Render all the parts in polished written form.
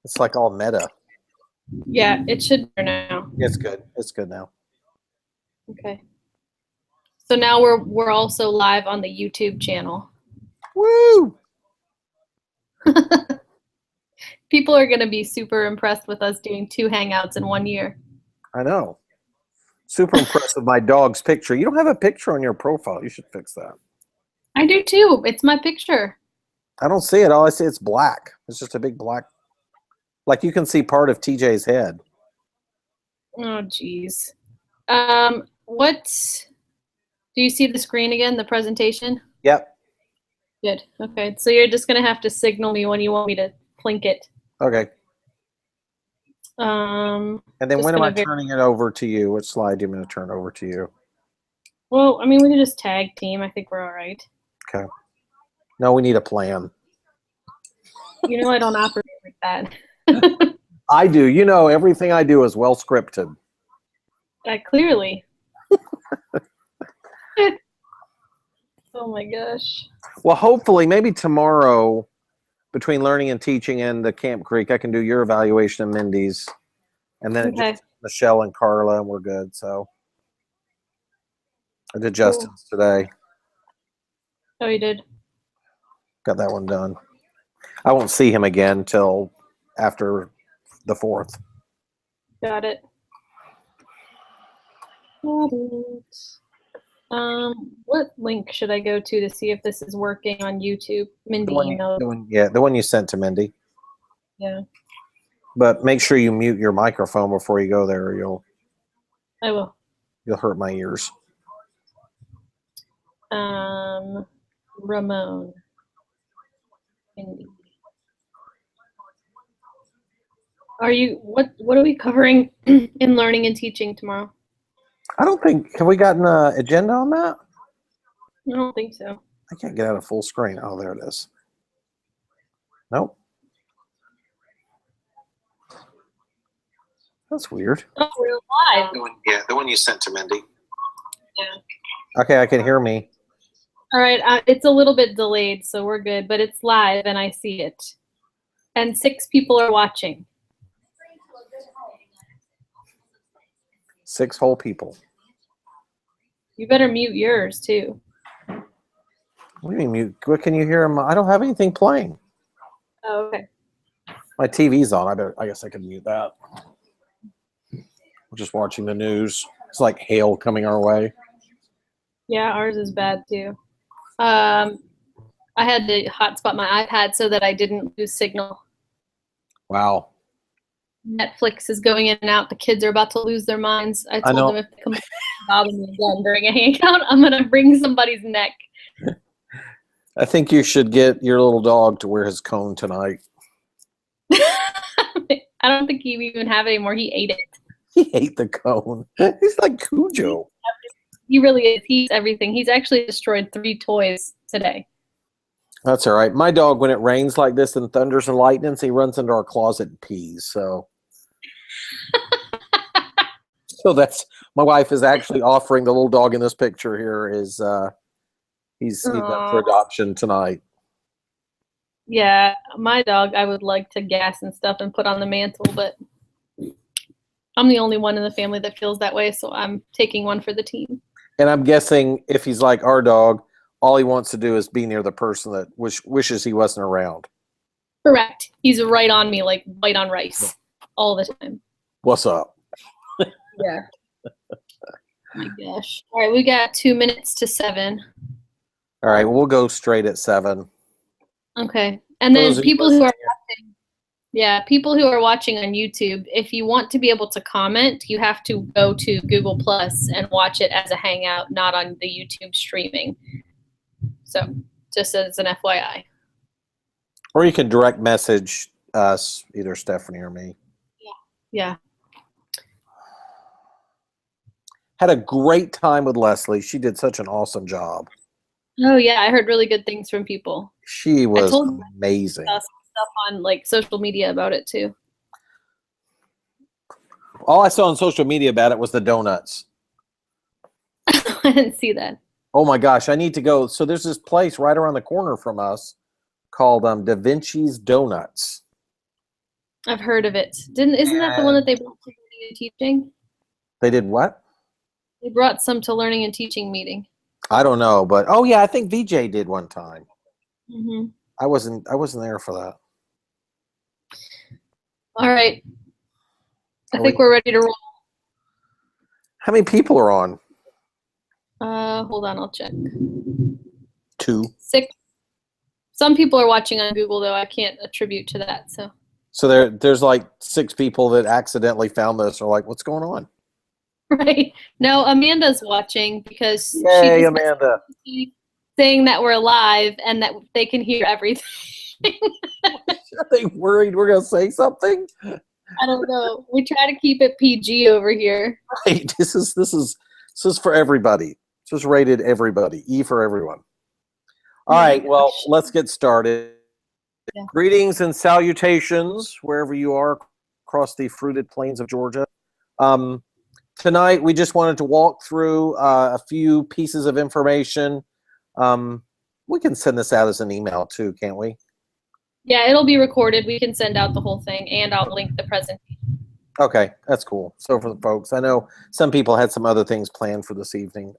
It's like all meta. Yeah, it should be now. It's good. It's good now. Okay. So now we're also live on the YouTube channel. Woo! People are going to be super impressed with us doing 2 hangouts in 1 year. I know. Super impressed with my dog's picture. You don't have a picture on your profile. You should fix that. I do too. It's my picture. I don't see it. All I see is black. It's just a big black. Like you can see part of TJ's head. Oh, geez. What? Do you see the screen again, the presentation? Yep. Good. Okay. So you're just going to have to signal me when you want me to plink it. Okay. And then when am I turning it over to you? Which slide do you want me to turn over to you? Well, I mean, we can just tag team. I think we're all right. Okay. No, we need a plan. You know I don't operate like that. I do. You know, everything I do is well scripted. Clearly. Oh my gosh. Well, hopefully, maybe tomorrow, between learning and teaching and the Camp Creek, I can do your evaluation of Mindy's, and then just Michelle and Carla, and we're good. So I did Justin's today. Oh, you did? Got that one done. I won't see him again till after the 4th. Got it. What link should I go to see if this is working on YouTube? Mindy emailed. The one you sent to Mindy. Yeah. But make sure you mute your microphone before you go there, or I will. You'll hurt my ears. Ramon. Mindy. What are we covering in learning and teaching tomorrow? I don't think, have we gotten an agenda on that? I don't think so. I can't get out of full screen. Oh, there it is. Nope. That's weird. Oh, we're live. The one you sent to Mindy. Yeah. Okay, I can hear me. All right, it's a little bit delayed, so we're good, but it's live and I see it. And 6 people are watching. 6 whole people. You better mute yours too. What do you mean mute? What can you hear? I don't have anything playing. Oh, okay. My TV's on. I guess I could mute that. We're just watching the news. It's like hail coming our way. Yeah, ours is bad too. I had to hotspot my iPad so that I didn't lose signal. Wow. Netflix is going in and out. The kids are about to lose their minds. I told them if they come bother me again during a hangout, I'm going to bring somebody's neck. I think you should get your little dog to wear his cone tonight. I don't think he even have it anymore. He ate it. He ate the cone. He's like Cujo. He really is. He eats everything. He's actually destroyed 3 toys today. That's all right. My dog, when it rains like this and thunders and lightnings, he runs into our closet and pees. So that's, my wife is actually offering the little dog in this picture here is he's up for adoption tonight. Yeah, my dog I would like to gas and stuff and put on the mantle, but I'm the only one in the family that feels that way, so I'm taking one for the team. And I'm guessing if he's like our dog, all he wants to do is be near the person that wishes he wasn't around. Correct. He's right on me, like white on rice, all the time. What's up? Yeah. Oh my gosh. All right, we got 2 minutes to 7. All right, we'll go straight at 7. Okay. And then people who are watching, people who are watching on YouTube, if you want to be able to comment, you have to go to Google Plus and watch it as a hangout, not on the YouTube streaming. So just as an FYI. Or you can direct message us, either Stephanie or me. Yeah. Had a great time with Leslie. She did such an awesome job. Oh yeah, I heard really good things from people. She was amazing. Stuff on like social media about it too. All I saw on social media about it was the donuts. I didn't see that. Oh my gosh, I need to go. So there's this place right around the corner from us called Da Vinci's Donuts. I've heard of it. Isn't that the one that they brought to learning and teaching? They did what? They brought some to learning and teaching meeting. I don't know, but oh yeah, I think VJ did one time. Mm-hmm. I wasn't there for that. All right. I think we're ready to roll. How many people are on? Hold on, I'll check. 2. 6. Some people are watching on Google, though. I can't attribute to that. So there's like 6 people that accidentally found this, or like, what's going on? Right. No, Amanda's watching because Yay, Amanda. saying that we're live and that they can hear everything. Are they worried we're going to say something? I don't know. We try to keep it PG over here. Right. This is for everybody. This is rated everybody. E for everyone. All right. Well, let's get started. Yeah. Greetings and salutations wherever you are across the fruited plains of Georgia. Tonight, we just wanted to walk through a few pieces of information. We can send this out as an email too, can't we? Yeah, it'll be recorded. We can send out the whole thing, and I'll link the presentation. Okay, that's cool. So for the folks, I know some people had some other things planned for this evening.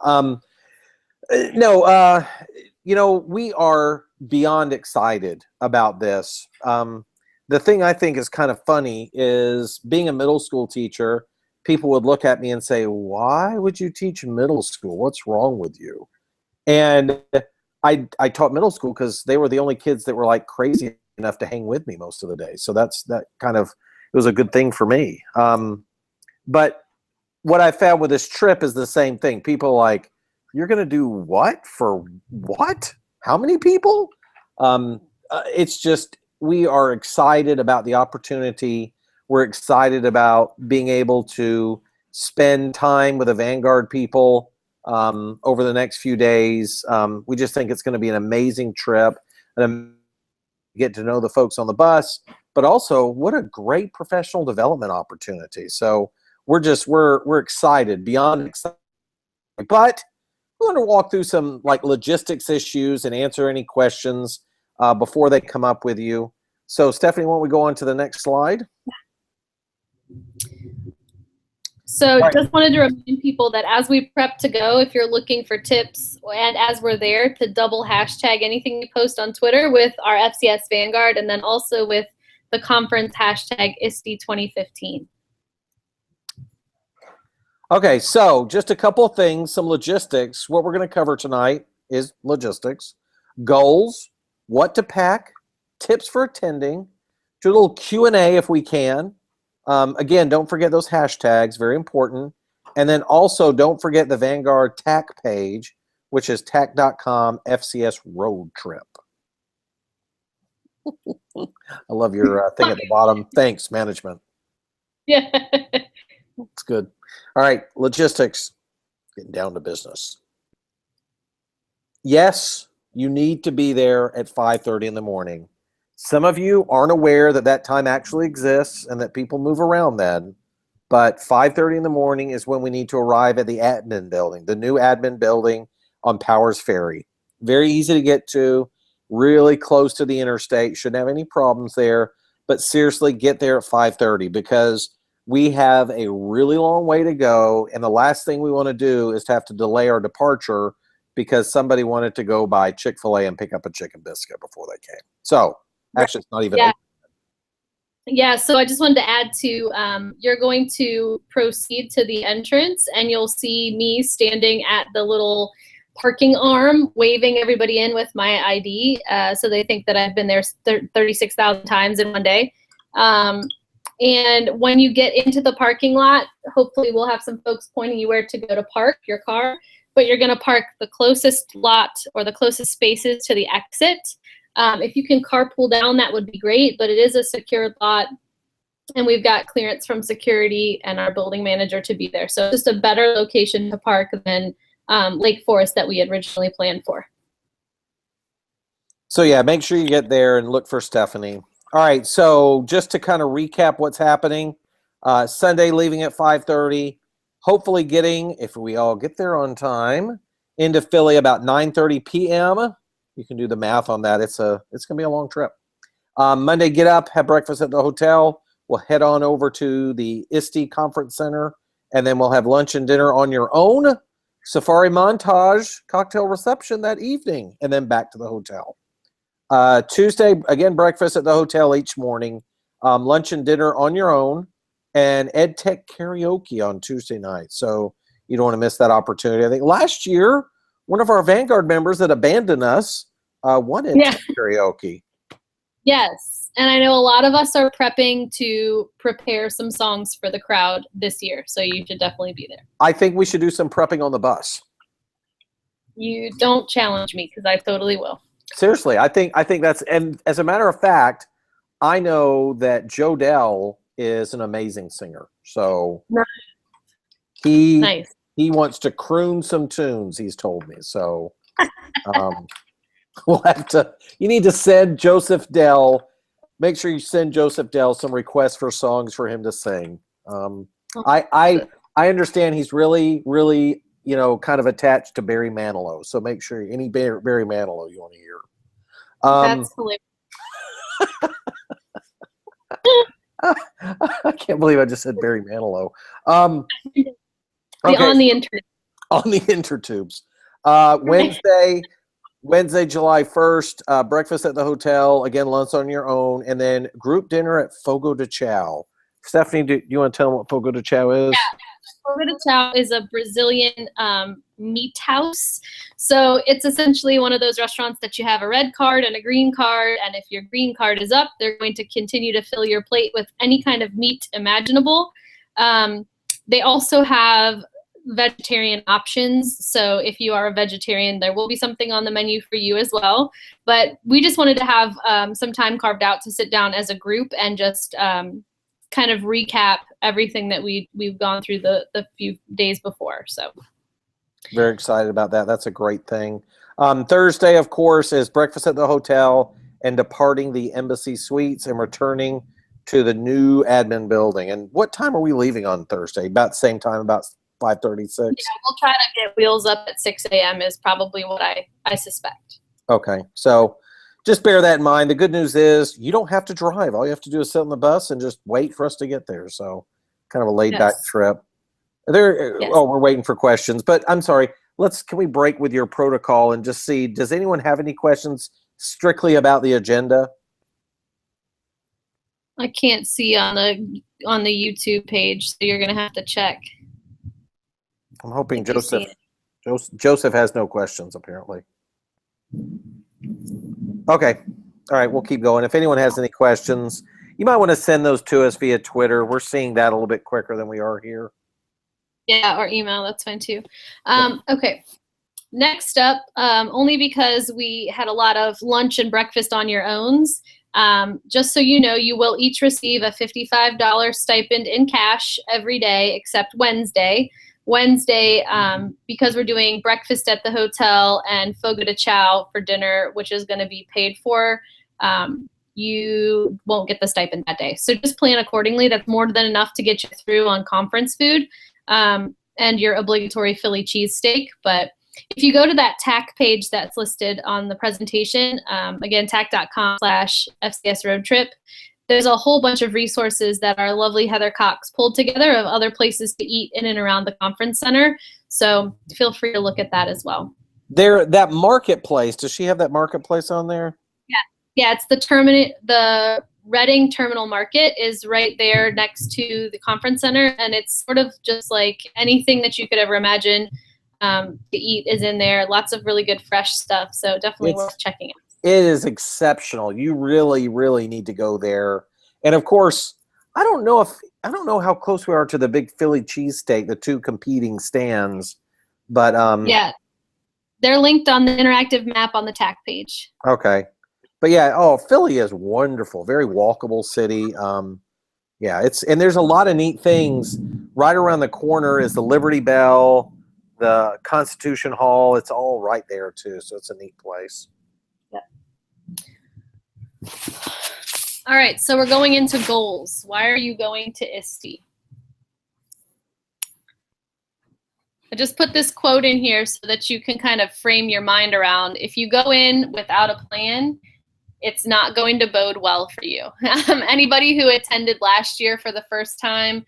You know, we are beyond excited about this. The thing I think is kind of funny is being a middle school teacher, people would look at me and say, why would you teach middle school? What's wrong with you? And I taught middle school because they were the only kids that were like crazy enough to hang with me most of the day. So that kind of, it was a good thing for me. But what I found with this trip is the same thing. People are like, you're going to do what? For what? How many people? It's just, we are excited about the opportunity. We're excited about being able to spend time with the Vanguard people over the next few days. We just think it's going to be an amazing trip. And get to know the folks on the bus, but also what a great professional development opportunity. So we're excited, beyond excited. But we're going to walk through some like logistics issues and answer any questions before they come up with you. So Stephanie, why don't we go on to the next slide? So just wanted to remind people that as we prep to go, if you're looking for tips, and as we're there, to double hashtag anything you post on Twitter with our FCS Vanguard, and then also with the conference hashtag ISTE 2015. Okay, so just a couple of things, some logistics. What we're going to cover tonight is logistics, goals, what to pack, tips for attending, do a little Q&A if we can. Again, don't forget those hashtags, very important. And then also don't forget the Vanguard TAC page, which is tac.com FCS road trip. I love your thing at the bottom. Thanks, management. Yeah. It's good. All right, logistics, getting down to business. Yes, you need to be there at 5:30 in the morning. Some of you aren't aware that that time actually exists and that people move around then, but 5:30 in the morning is when we need to arrive at the admin building, the new admin building on Powers Ferry. Very easy to get to, really close to the interstate, shouldn't have any problems there, but seriously get there at 5:30 because we have a really long way to go, and the last thing we want to do is to have to delay our departure because somebody wanted to go buy Chick-fil-A and pick up a chicken biscuit before they came. So actually, it's not even open. Yeah, so I just wanted to add to, you're going to proceed to the entrance, and you'll see me standing at the little parking arm, waving everybody in with my ID, so they think that I've been there 36,000 times in one day. And when you get into the parking lot, hopefully we'll have some folks pointing you where to go to park your car, but you're going to park the closest lot or the closest spaces to the exit. If you can carpool down, that would be great, but it is a secured lot, and we've got clearance from security and our building manager to be there. So it's just a better location to park than Lake Forest that we had originally planned for. So yeah, make sure you get there and look for Stephanie. All right, so just to kind of recap what's happening, Sunday leaving at 5:30, hopefully getting, if we all get there on time, into Philly about 9:30 p.m. You can do the math on that. It's going to be a long trip. Monday, get up, have breakfast at the hotel, we'll head on over to the ISTE Conference Center, and then we'll have lunch and dinner on your own. Safari montage, cocktail reception that evening, and then back to the hotel. Tuesday, again, breakfast at the hotel each morning, lunch and dinner on your own, and EdTech karaoke on Tuesday night. So you don't want to miss that opportunity. I think last year, one of our Vanguard members that abandoned us won EdTech karaoke. Yes, and I know a lot of us are prepping to prepare some songs for the crowd this year, so you should definitely be there. I think we should do some prepping on the bus. You don't challenge me, because I totally will. Seriously, I think that's, and as a matter of fact, I know that Joe Dell is an amazing singer. So he wants to croon some tunes, he's told me. So we'll have to, you need to send Joseph Dell, make sure you send Joseph Dell some requests for songs for him to sing. I understand he's really, really, you know, kind of attached to Barry Manilow. So make sure any Barry Manilow you want to hear. That's hilarious. I can't believe I just said Barry Manilow. Okay. On the intertubes. Wednesday, July 1st, breakfast at the hotel, again, lunch on your own, and then group dinner at Fogo de Chao. Stephanie, do you want to tell them what Fogo de Chao is? Yeah. Fogo de Chao is a Brazilian meat house. So it's essentially one of those restaurants that you have a red card and a green card, and if your green card is up, they're going to continue to fill your plate with any kind of meat imaginable. They also have vegetarian options. So if you are a vegetarian, there will be something on the menu for you as well. But we just wanted to have some time carved out to sit down as a group and just kind of recap everything that we've gone through the few days before. So very excited about that. That's a great thing. Thursday, of course, is breakfast at the hotel and departing the Embassy Suites and returning to the new admin building. And what time are we leaving on Thursday? About the same time, about 5:36? Yeah, we'll try to get wheels up at 6 a.m. is probably what I suspect. Okay, so just bear that in mind. The good news is you don't have to drive. All you have to do is sit on the bus and just wait for us to get there. So kind of a laid-back trip. Oh, we're waiting for questions. But I'm sorry. Can we break with your protocol and just see, does anyone have any questions strictly about the agenda? I can't see on the YouTube page, so you're going to have to check. I'm hoping Joseph has no questions, apparently. Okay. All right, we'll keep going. If anyone has any questions, you might want to send those to us via Twitter. We're seeing that a little bit quicker than we are here. Yeah, or email. That's fine, too. Okay. Next up, only because we had a lot of lunch and breakfast on your owns, just so you know, you will each receive a $55 stipend in cash every day except Wednesday. Wednesday, because we're doing breakfast at the hotel and Fogo de Chao for dinner, which is going to be paid for, you won't get the stipend that day. So just plan accordingly. That's more than enough to get you through on conference food and your obligatory Philly cheesesteak. But if you go to that TAC page that's listed on the presentation, again, tac.com/FCS road trip, there's a whole bunch of resources that our lovely Heather Cox pulled together of other places to eat in and around the conference center. So feel free to look at that as well. That marketplace, does she have that marketplace on there? Yeah, it's the Reading Terminal Market is right there next to the conference center, and it's sort of just like anything that you could ever imagine to eat is in there. Lots of really good fresh stuff, so definitely worth checking out. It is exceptional. You really, really need to go there. And of course, I don't know how close we are to the big Philly cheesesteak, the two competing stands, but yeah, they're linked on the interactive map on the TAC page. Okay, but yeah, Philly is wonderful, very walkable city. Yeah, and there's a lot of neat things. Right around the corner is the Liberty Bell, the Constitution Hall. It's all right there too, so it's a neat place. All right, so we're going into goals. Why are you going to ISTE? I just put this quote in here so that you can kind of frame your mind around. If you go in without a plan, it's not going to bode well for you. Anybody who attended last year for the first time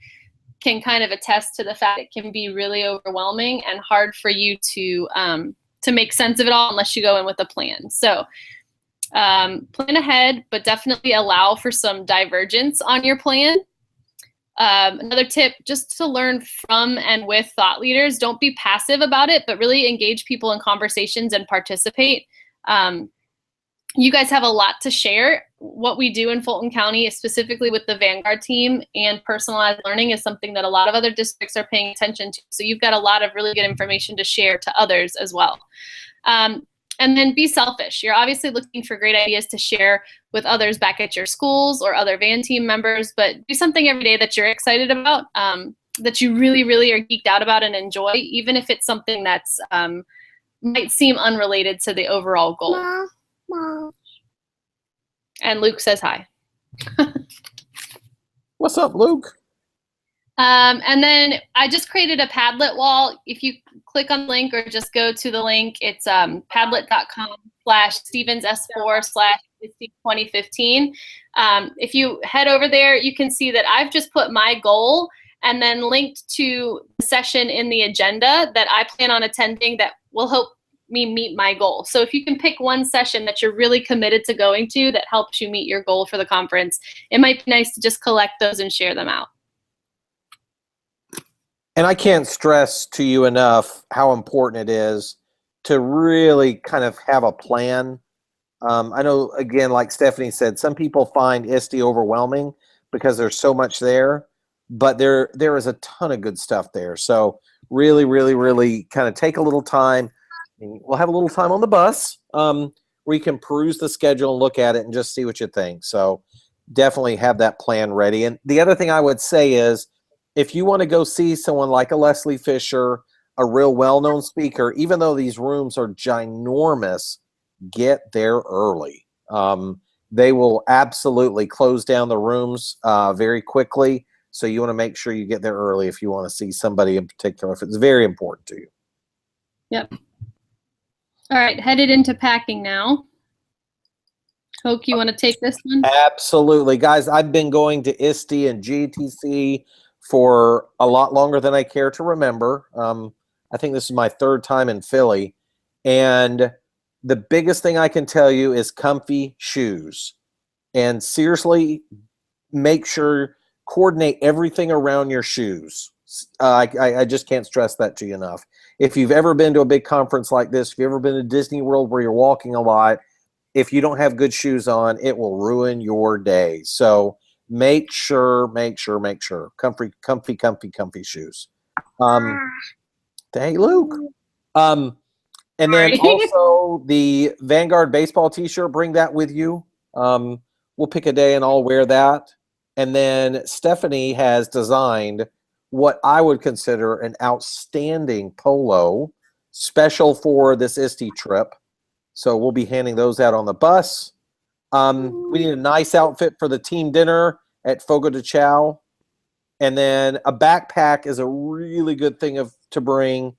can kind of attest to the fact it can be really overwhelming and hard for you to make sense of it all unless you go in with a plan. So plan ahead, but definitely allow for some divergence on your plan. Another tip, just to learn from and with thought leaders. Don't be passive about it, but really engage people in conversations and participate. You guys have a lot to share. What we do in Fulton County, specifically with the Vanguard team and personalized learning, is something that a lot of other districts are paying attention to. So you've got a lot of really good information to share to others as well. And then be selfish. You're obviously looking for great ideas to share with others back at your schools or other van team members, but do something every day that you're excited about, that you really, really are geeked out about and enjoy, even if it's something that's might seem unrelated to the overall goal. Mom. And Luke says hi. What's up, Luke? And then I just created a Padlet wall. If you click on the link or just go to the link, it's padlet.com/StevensS4/2015. If you head over there, you can see that I've just put my goal and then linked to the session in the agenda that I plan on attending that will help me meet my goal. So if you can pick one session that you're really committed to going to that helps you meet your goal for the conference, it might be nice to just collect those and share them out. And I can't stress to you enough how important it is to really kind of have a plan. I know, again, like Stephanie said, some people find ISTE overwhelming because there's so much there, but there is a ton of good stuff there. So really, really, really kind of take a little time. We'll have a little time on the bus where you can peruse the schedule and look at it and just see what you think. So definitely have that plan ready. And the other thing I would say is, if you want to go see someone like a Leslie Fisher, a real well-known speaker, even though these rooms are ginormous, get there early. They will absolutely close down the rooms very quickly. So you want to make sure you get there early if you want to see somebody in particular, if it's very important to you. Yep. All right, headed into packing now. Hoke, you want to take this one? Absolutely. Guys, I've been going to ISTE and GTC for a lot longer than I care to remember. I think this is my third time in Philly. And the biggest thing I can tell you is comfy shoes. And seriously, make sure, coordinate everything around your shoes. I just can't stress that to you enough. If you've ever been to a big conference like this, if you've ever been to Disney World where you're walking a lot, if you don't have good shoes on, it will ruin your day. So make sure. Comfy shoes. Hey, Luke. And then also the Vanguard baseball t-shirt, bring that with you. We'll pick a day and I'll wear that. And then Stephanie has designed what I would consider an outstanding polo special for this ISTE trip. So we'll be handing those out on the bus. We need a nice outfit for the team dinner at Fogo de Chao. And then a backpack is a really good thing to bring.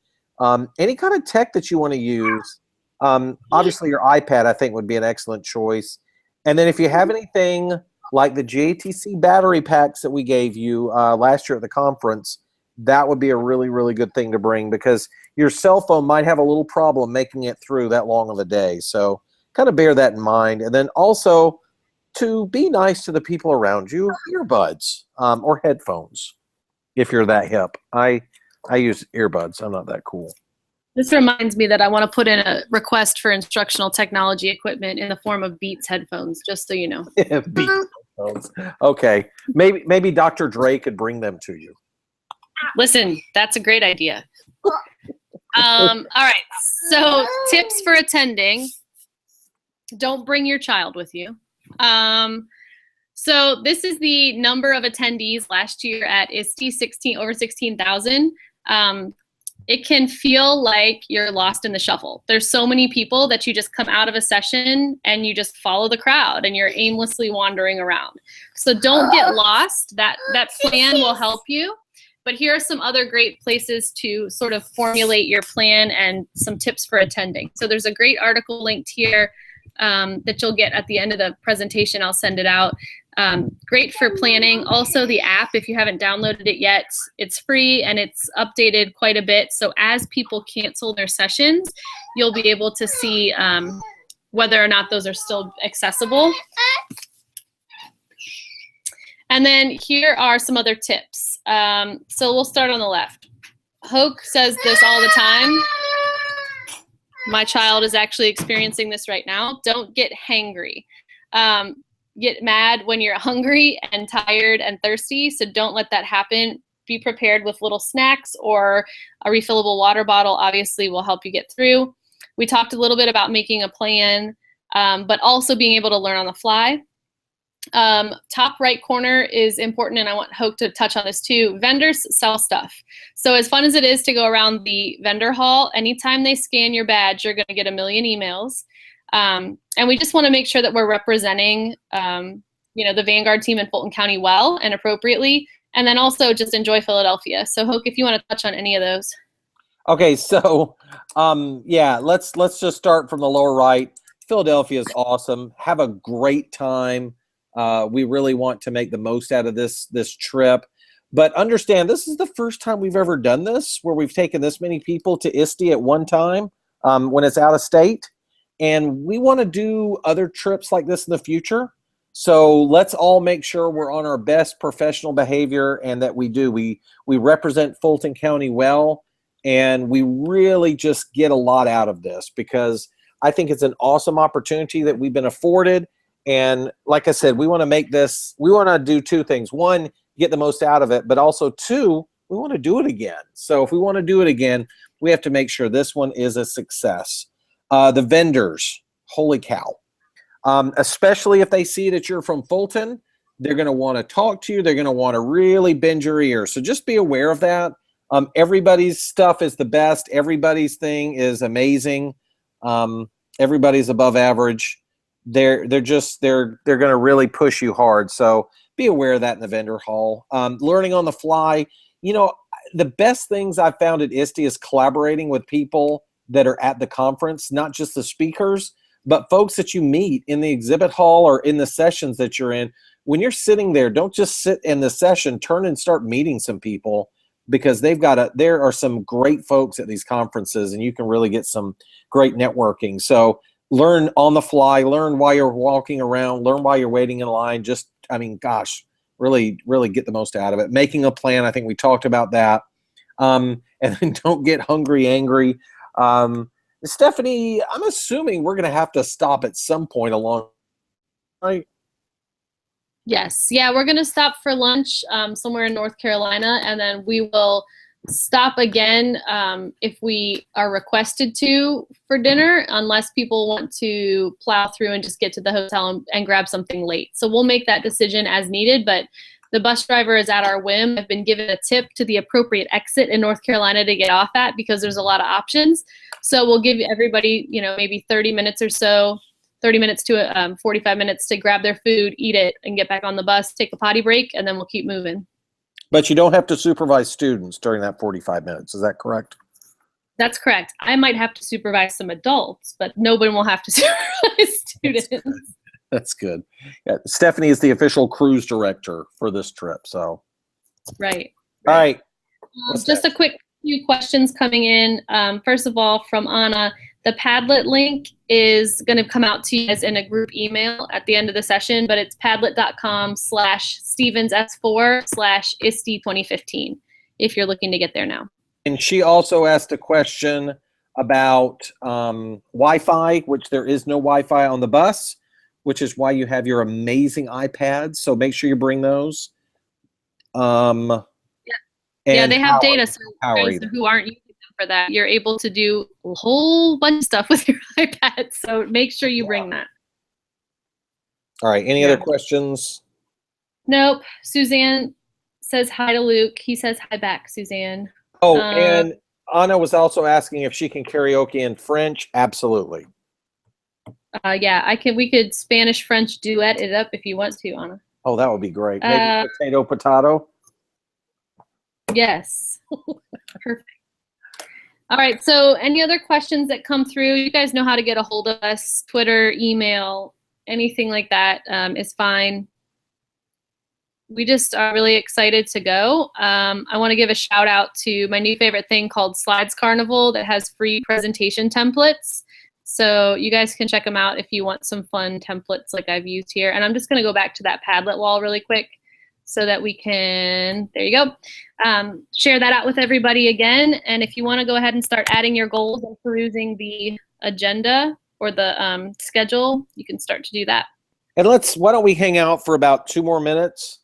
Any kind of tech that you want to use. Obviously, your iPad, I think, would be an excellent choice. And then if you have anything like the JTC battery packs that we gave you last year at the conference, that would be a really, really good thing to bring because your cell phone might have a little problem making it through that long of a day. So kind of bear that in mind. And then also to be nice to the people around you, earbuds or headphones if you're that hip. I use earbuds. I'm not that cool. This reminds me that I want to put in a request for instructional technology equipment in the form of Beats headphones, just so you know. Beats headphones. Okay. Maybe Dr. Dre could bring them to you. Listen, that's a great idea. All right. So tips for attending. Don't bring your child with you. So this is the number of attendees last year at ISTE, over 16,000. It can feel like you're lost in the shuffle. There's so many people that you just come out of a session and you just follow the crowd and you're aimlessly wandering around. So don't get lost. That plan will help you. But here are some other great places to sort of formulate your plan and some tips for attending. So there's a great article linked here that you'll get at the end of the presentation. I'll send it out. Great for planning. Also, the app, if you haven't downloaded it yet, it's free and it's updated quite a bit. So as people cancel their sessions, you'll be able to see whether or not those are still accessible. And then here are some other tips. So we'll start on the left. Hoke says this all the time. My child is actually experiencing this right now. Don't get hangry. Get mad when you're hungry and tired and thirsty, so don't let that happen. Be prepared with little snacks, or a refillable water bottle obviously will help you get through. We talked a little bit about making a plan, but also being able to learn on the fly. Top right corner is important, and I want Hoke to touch on this too. Vendors sell stuff. So as fun as it is to go around the vendor hall, anytime they scan your badge, you're going to get 1 million emails. And we just want to make sure that we're representing, the Vanguard team in Fulton County well and appropriately, and then also just enjoy Philadelphia. So Hoke, if you want to touch on any of those. Okay, so yeah, let's just start from the lower right. Philadelphia is awesome. Have a great time. We really want to make the most out of this trip, but understand this is the first time we've ever done this, where we've taken this many people to ISTE at one time when it's out of state, and we want to do other trips like this in the future. So let's all make sure we're on our best professional behavior, and that we represent Fulton County well, and we really just get a lot out of this, because I think it's an awesome opportunity that we've been afforded. And like I said, we want to make this, we want to do two things. One, get the most out of it, but also two, we want to do it again. So if we want to do it again, we have to make sure this one is a success. The vendors, holy cow. Especially if they see that you're from Fulton, they're going to want to talk to you. They're going to want to really bend your ears. So just be aware of that. Everybody's stuff is the best. Everybody's thing is amazing. Everybody's above average. They're going to really push you hard. So be aware of that in the vendor hall. Learning on the fly. The best things I've found at ISTE is collaborating with people that are at the conference, not just the speakers, but folks that you meet in the exhibit hall or in the sessions that you're in. When you're sitting there, don't just sit in the session, turn and start meeting some people, because there are some great folks at these conferences, and you can really get some great networking. So learn on the fly, learn while you're walking around, learn while you're waiting in line. Really, really get the most out of it. Making a plan, I think we talked about that. And then don't get hungry, angry. Stephanie, I'm assuming we're going to have to stop at some point along, right? Yes. Yeah, we're going to stop for lunch somewhere in North Carolina, and then we will stop again if we are requested to for dinner, unless people want to plow through and just get to the hotel and grab something late. So we'll make that decision as needed, but the bus driver is at our whim. I've been given a tip to the appropriate exit in North Carolina to get off at, because there's a lot of options. So we'll give everybody, maybe 30 minutes or so, 30 minutes to 45 minutes to grab their food, eat it, and get back on the bus, take a potty break, and then we'll keep moving. But you don't have to supervise students during that 45 minutes. Is that correct? That's correct. I might have to supervise some adults, but nobody will have to supervise students. That's good. Yeah, Stephanie is the official cruise director for this trip. So, right. All right. Just a quick few questions coming in. First of all, from Anna, the Padlet link is going to come out to you guys in a group email at the end of the session, but it's padlet.com/StevensS4/ISTE2015 if you're looking to get there now. And she also asked a question about Wi-Fi, which there is no Wi-Fi on the bus, which is why you have your amazing iPads. So make sure you bring those. Yeah, they have data. So guys who aren't using them for that, you're able to do a whole bunch of stuff with your iPad. So make sure you bring that. All right. Any other questions? Nope. Suzanne says hi to Luke. He says hi back, Suzanne. Oh, and Anna was also asking if she can karaoke in French. Absolutely. Yeah, we could Spanish French duet it up if you want to, Anna. Oh, that would be great. Maybe potato. Yes. Perfect. All right, so any other questions that come through, you guys know how to get a hold of us. Twitter, email, anything like that is fine. We just are really excited to go. I want to give a shout out to my new favorite thing called Slides Carnival that has free presentation templates. So you guys can check them out if you want some fun templates like I've used here. And I'm just going to go back to that Padlet wall really quick so that we can, there you go, share that out with everybody again. And if you want to go ahead and start adding your goals and perusing the agenda or the schedule, you can start to do that. And why don't we hang out for about 2 more minutes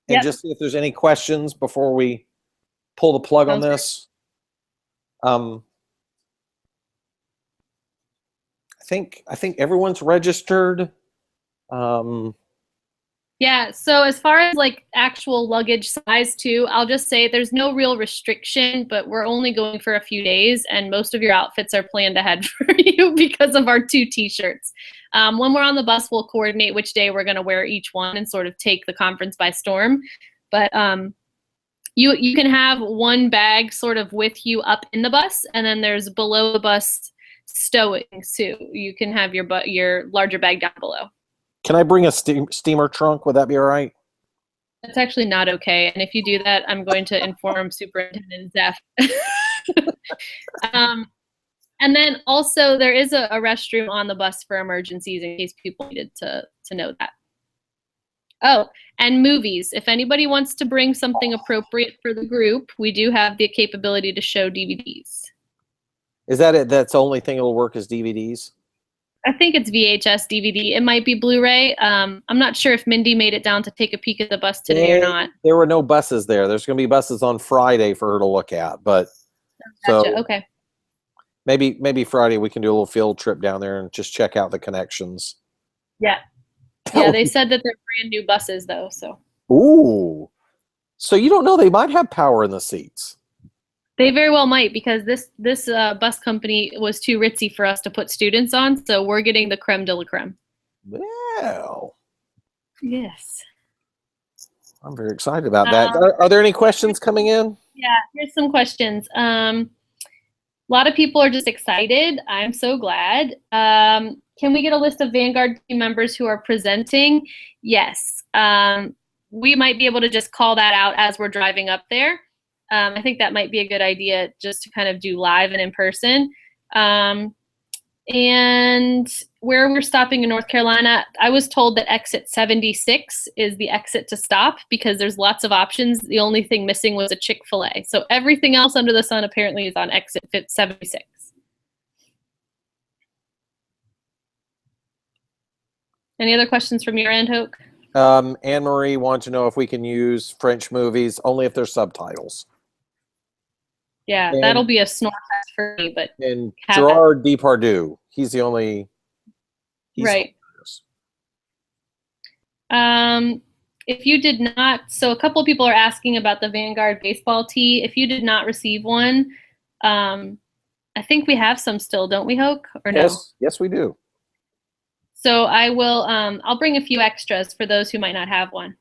and just see if there's any questions before we pull the plug on this. I think everyone's registered. Yeah, so as far as like actual luggage size too, I'll just say there's no real restriction, but we're only going for a few days and most of your outfits are planned ahead for you because of our 2 t-shirts. When we're on the bus, we'll coordinate which day we're going to wear each one and sort of take the conference by storm. But you can have one bag sort of with you up in the bus, and then there's below the bus stowing too. You can have your larger bag down below. Can I bring a steamer trunk? Would that be all right? That's actually not okay. And if you do that, I'm going to inform Superintendent Zeff. And then also there is a restroom on the bus for emergencies in case people needed to know that. Oh, and movies. If anybody wants to bring something appropriate for the group, we do have the capability to show DVDs. Is that it? That's the only thing that'll work is DVDs? I think it's VHS, DVD. It might be Blu-ray. I'm not sure if Mindy made it down to take a peek at the bus today or not. There were no buses there. There's going to be buses on Friday for her to look at, but gotcha. So okay. Maybe Friday we can do a little field trip down there and just check out the connections. Yeah. Yeah, they said that they're brand new buses though, so. Ooh. So you don't know, they might have power in the seats. They very well might, because this bus company was too ritzy for us to put students on, so we're getting the creme de la creme. Well. Yes. I'm very excited about that. Are there any questions coming in? Yeah, here's some questions. A lot of people are just excited. I'm so glad. Can we get a list of Vanguard team members who are presenting? Yes. We might be able to just call that out as we're driving up there. I think that might be a good idea just to kind of do live and in person. And where we're stopping in North Carolina, I was told that exit 76 is the exit to stop because there's lots of options. The only thing missing was a Chick-fil-A. So everything else under the sun apparently is on exit 76. Any other questions from your end, Hoke? Anne-Marie wants to know if we can use French movies only if there's subtitles. Yeah, that'll be a snore fest for me, but and Gerard Depardieu, he's the only. Right. If you did not, so a couple of people are asking about the Vanguard baseball tee. If you did not receive one, I think we have some still, don't we, Hoke? Or no? Yes, we do. So I will. I'll bring a few extras for those who might not have one.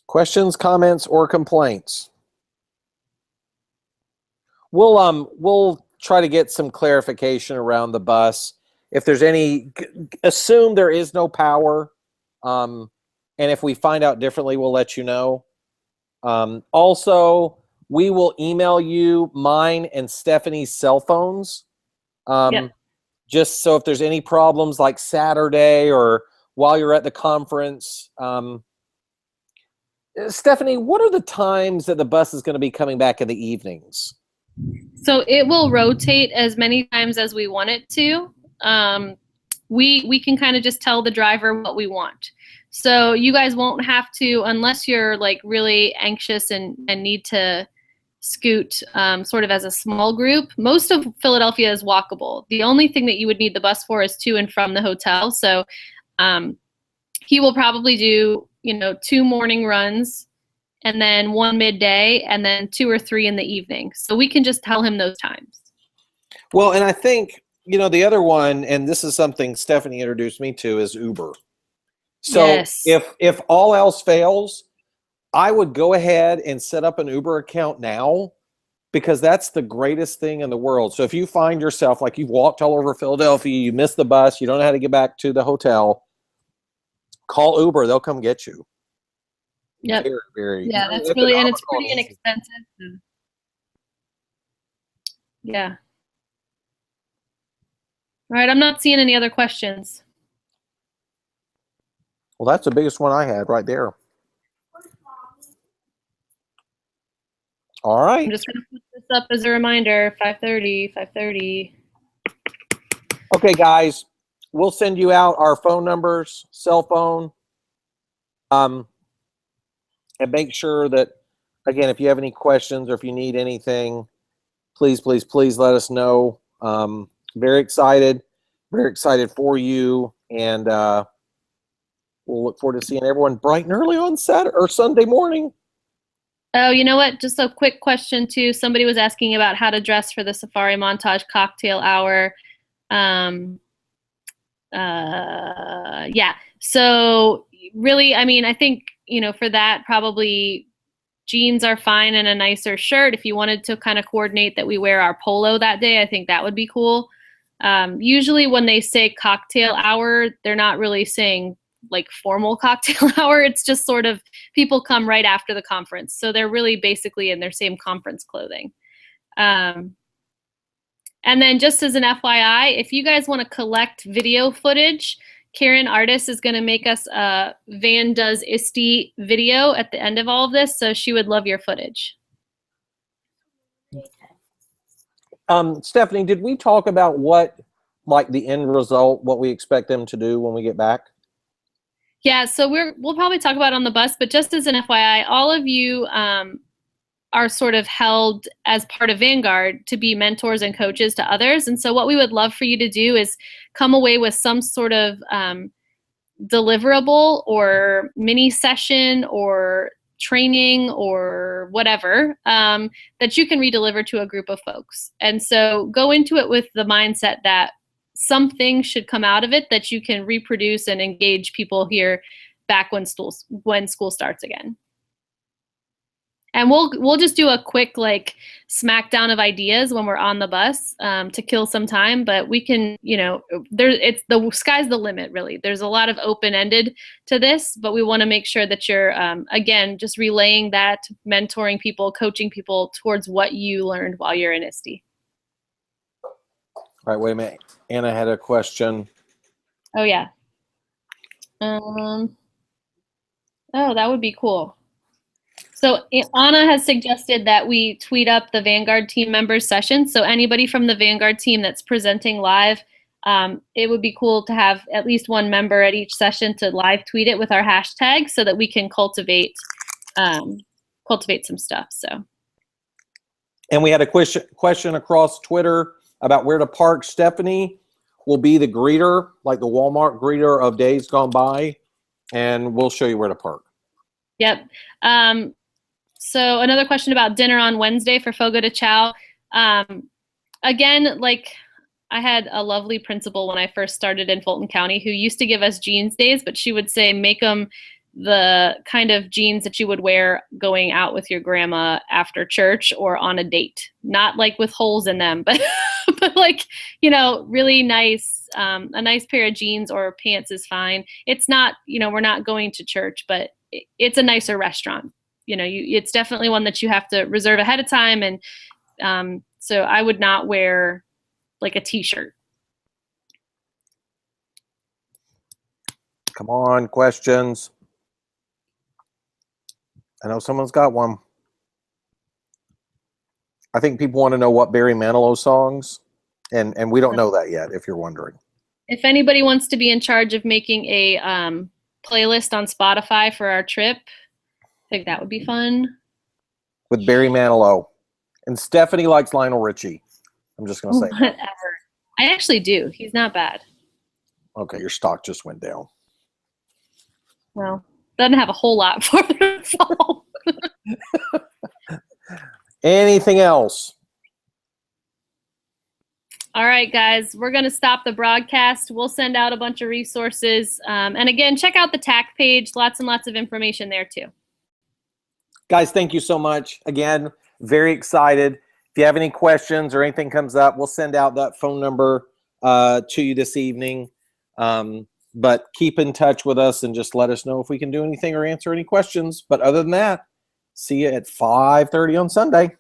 Questions, comments, or complaints? We'll try to get some clarification around the bus. If there's any, assume there is no power. And if we find out differently, we'll let you know. Also, we will email you mine and Stephanie's cell phones. Yep. Just so if there's any problems like Saturday or while you're at the conference. Stephanie, what are the times that the bus is going to be coming back in the evenings? So it will rotate as many times as we want it to. We can kind of just tell the driver what we want. So you guys won't have to, unless you're like really anxious and need to scoot sort of as a small group. Most of Philadelphia is walkable. The only thing that you would need the bus for is to and from the hotel. So he will probably do 2 morning runs and then 1 midday and then 2 or 3 in the evening. So we can just tell him those times. Well, and I think, the other one, and this is something Stephanie introduced me to, is Uber. So yes. if all else fails, I would go ahead and set up an Uber account now because that's the greatest thing in the world. So if you find yourself like you've walked all over Philadelphia, you missed the bus, you don't know how to get back to the hotel, call Uber, they'll come get you. Yep. Very, very. Yeah, that's really, and it's pretty inexpensive. Yeah. All right, I'm not seeing any other questions. Well, that's the biggest one I had right there. All right. I'm just going to put this up as a reminder, 5:30, 5:30. Okay, guys, we'll send you out our phone numbers, cell phone, and make sure that, again, if you have any questions or if you need anything, please, please, please let us know. Very excited for you, and we'll look forward to seeing everyone bright and early on Saturday or Sunday morning. Oh, you know what? Just a quick question too. Somebody was asking about how to dress for the safari montage cocktail hour. Yeah. So really, I mean, I think, you know, for that, probably jeans are fine and a nicer shirt. If you wanted to kind of coordinate that we wear our polo that day, I think that would be cool. Usually when they say cocktail hour, they're not really saying like formal cocktail hour. It's just sort of people come right after the conference. So they're really basically in their same conference clothing. And then just as an FYI, if you guys want to collect video footage, Karen Artis is going to make us a Van Does ISTE video at the end of all of this. So she would love your footage. Stephanie, did we talk about what, like the end result, what we expect them to do when we get back? Yeah, so we'll probably talk about it on the bus, but just as an FYI, all of you are sort of held as part of Vanguard to be mentors and coaches to others. And so what we would love for you to do is come away with some sort of deliverable or mini session or training or whatever that you can redeliver to a group of folks. And so go into it with the mindset that something should come out of it that you can reproduce and engage people here back when school starts again. And we'll just do a quick like smackdown of ideas when we're on the bus to kill some time. But we can, you know, the sky's the limit really. There's a lot of open-ended to this, but we want to make sure that you're again just relaying that, mentoring people, coaching people towards what you learned while you're in ISTE. All right, wait a minute. Anna had a question. Oh yeah. Oh, that would be cool. So Anna has suggested that we tweet up the Vanguard team members session. So anybody from the Vanguard team that's presenting live, it would be cool to have at least one member at each session to live tweet it with our hashtag so that we can cultivate some stuff. So. And we had a question across Twitter about where to park. Stephanie will be the greeter, like the Walmart greeter of days gone by, and we'll show you where to park. Yep. So another question about dinner on Wednesday for Fogo de Chao. Again, like I had a lovely principal when I first started in Fulton County who used to give us jeans days, but she would say make them the kind of jeans that you would wear going out with your grandma after church or on a date. Not like with holes in them, but but like, you know, really nice, a nice pair of jeans or pants is fine. It's not, you know, we're not going to church, but it's a nicer restaurant. You know, it's definitely one that you have to reserve ahead of time. And so I would not wear like a t-shirt. Come on, questions. I know someone's got one. I think people want to know what Barry Manilow songs, and we don't know that yet, if you're wondering. If anybody wants to be in charge of making a playlist on Spotify for our trip, I think that would be fun. With Barry Manilow. And Stephanie likes Lionel Richie. I'm just going to say whatever. I actually do. He's not bad. Okay, your stock just went down. Well, doesn't have a whole lot farther to fall. Anything else? All right, guys, we're going to stop the broadcast. We'll send out a bunch of resources. And again, check out the TAC page. Lots and lots of information there, too. Guys, thank you so much. Again, very excited. If you have any questions or anything comes up, we'll send out that phone number to you this evening. But keep in touch with us and just let us know if we can do anything or answer any questions. But other than that, see you at 5:30 on Sunday.